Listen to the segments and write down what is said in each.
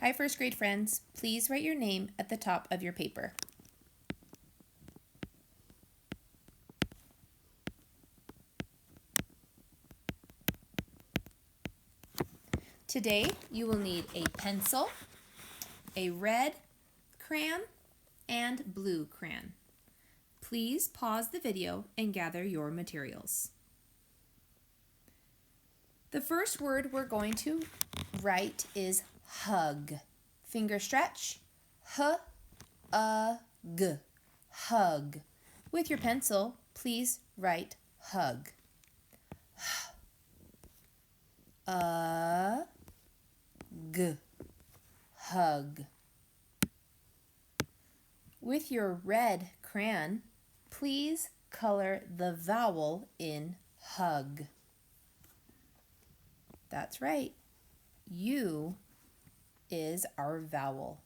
Hi, first grade friends. Please write your name at the top of your paper. Today, you will need a pencil, a red crayon, and blue crayon. Please pause the video and gather your materials. The first word we're going to write is hug. Finger stretch. H-U-G. Hug. With your pencil, please write hug. H-U-G. Hug. With your red crayon, please color the vowel in hug. That's right. U is our vowel.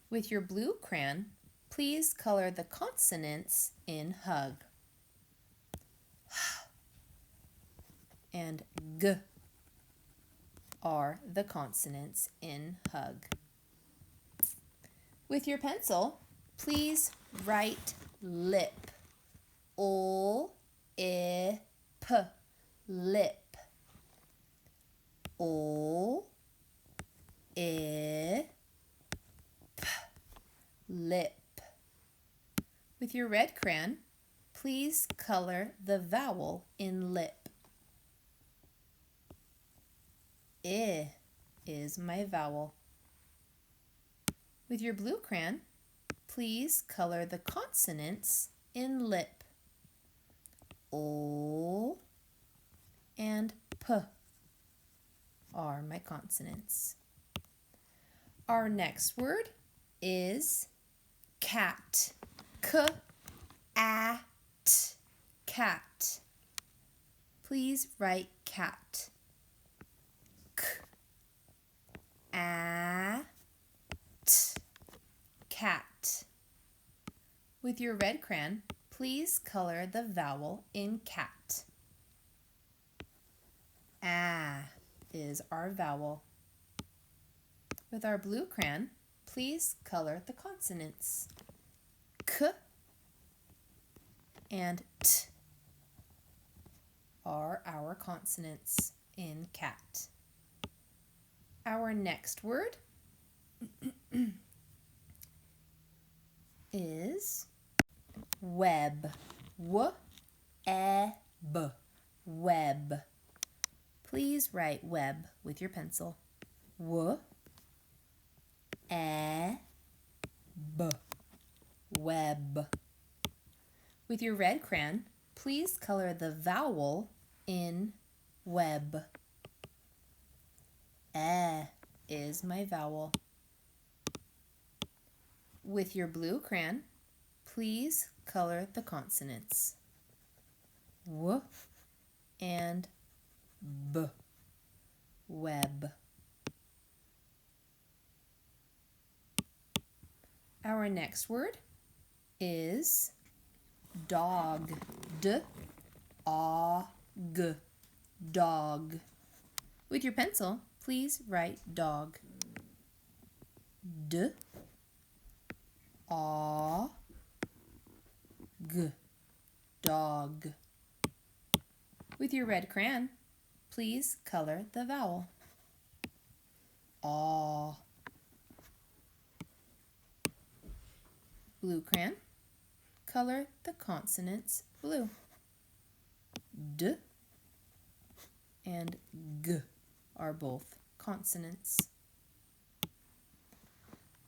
With your blue crayon, please color the consonants in hug. H and G are the consonants in hug. With your pencil, please write lip. O-I-P. Lip. O-I-P. Lip. With your red crayon, please color the vowel in lip. I is my vowel. With your blue crayon, please color the consonants in lip. O and P are my consonants. Our next word is cat. K-A-T. Cat. Please write cat. K-A-T. Cat. With your red crayon, please color the vowel in cat. A is our vowel. With our blue crayon, please color the consonants. K and T are our consonants in cat. Our next word is web. W-E-B. Web. Please write web with your pencil. W-E-B. Web. With your red crayon, please color the vowel in web. E is my vowel. With your blue crayon, please color the consonants. W and B. Web. Our next word is dog. D-O-G. Dog. With your pencil, please write dog. D-O-G. Dog. With your red crayon, please color the vowel. Aw. Blue crayon, color the consonants blue. D and G are both consonants.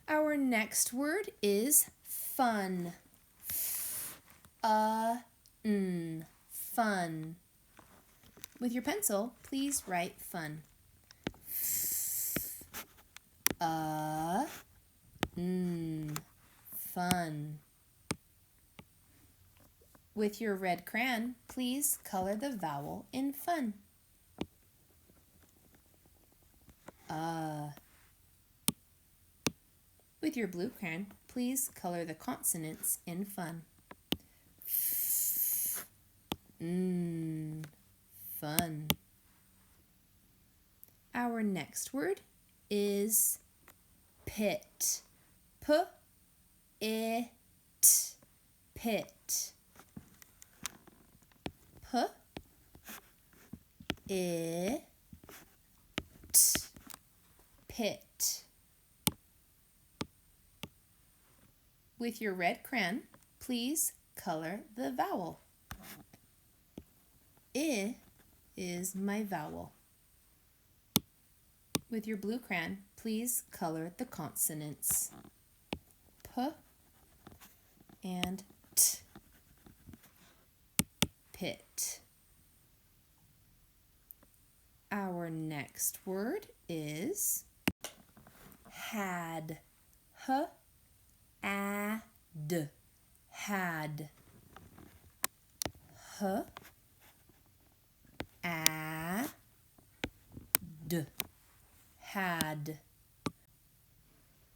Our next word is fun. F-U-N. Fun. With your pencil, please write fun. F-U-N. Fun. With your red crayon, please color the vowel in fun. With your blue crayon, please color the consonants in fun. Fun. Our next word is pit. P-I-T. Pit. P-I-T. Pit. With your red crayon, please color the vowel. I is my vowel. With your blue crayon, please color the consonants. P and T. Pit. Our next word is had. H-A-D. Had. H-A-D. Had.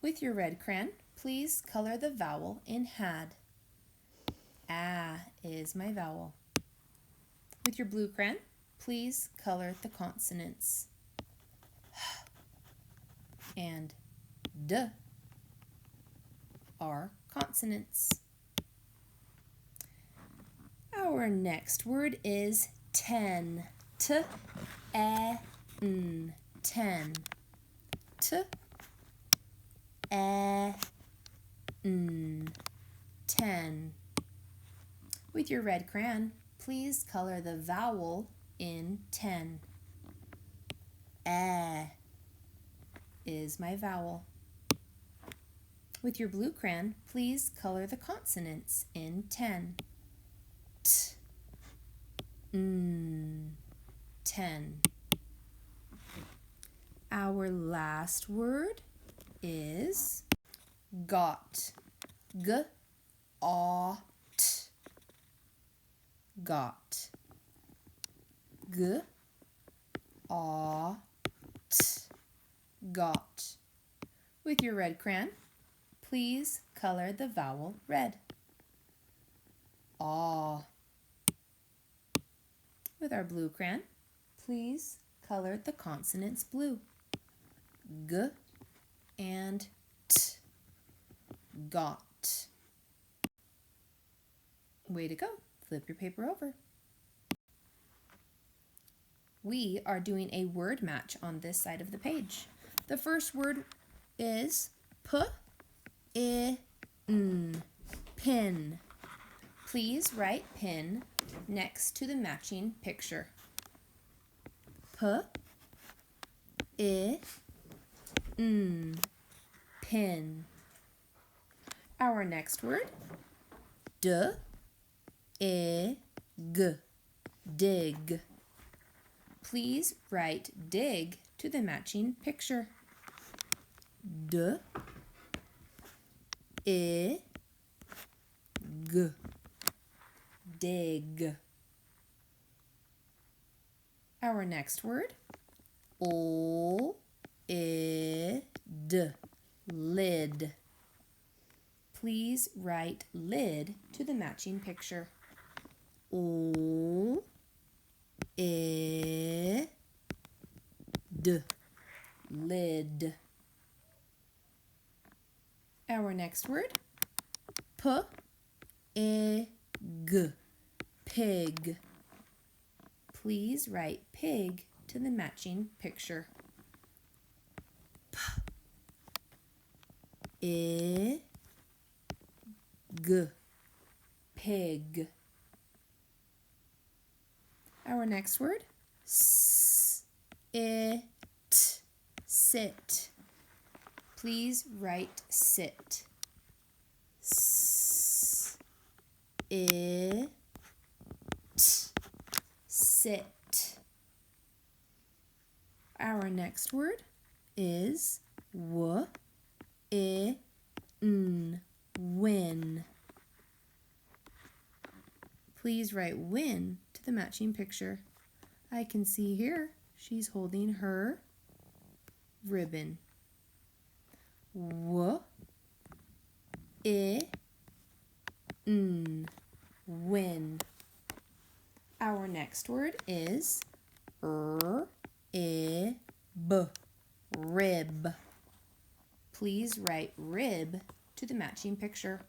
With your red crayon, please color the vowel in had. A is my vowel. With your blue crayon, please color the consonants. H and D are consonants. Our next word is 10. T-E-N. 10. T-E-N. 10. With your red crayon, please color the vowel in 10. E is my vowel. With your blue crayon, please color the consonants in 10. T, N, 10. Our last word is got. G-A-T. Got. G-A-T. Got. With your red crayon, please color the vowel red. Ah. With our blue crayon, please color the consonants blue. G and T. Got. Way to go. Flip your paper over. We are doing a word match on this side of the page. The first word is P-I-N. Pin. Please write pin next to the matching picture. P-I-N. Pin. Our next word, D-I-G. Dig. Please write dig to the matching picture. D-I-G. Dig. Our next word, L-I-D. Lid. Please write lid to the matching picture. L-I-D. Lid. Our next word, P-I-G. Pig. Please write pig to the matching picture. P-I-G. Pig. Our next word, S-I-T. Sit. Please write sit. S-I-T. Sit. Our next word is w-I-N. Win. Please write win to the matching picture. I can see here she's holding her ribbon. W-I-N. Win. Our next word is R-I-B. rib. Please write rib to the matching picture.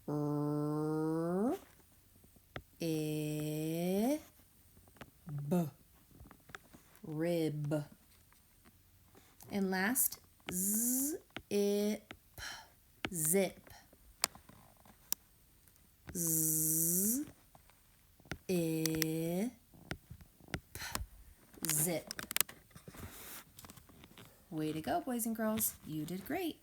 R, I, B, rib. And last, z, I, p, zip. Z, I, p, zip. Way to go, boys and girls. You did great.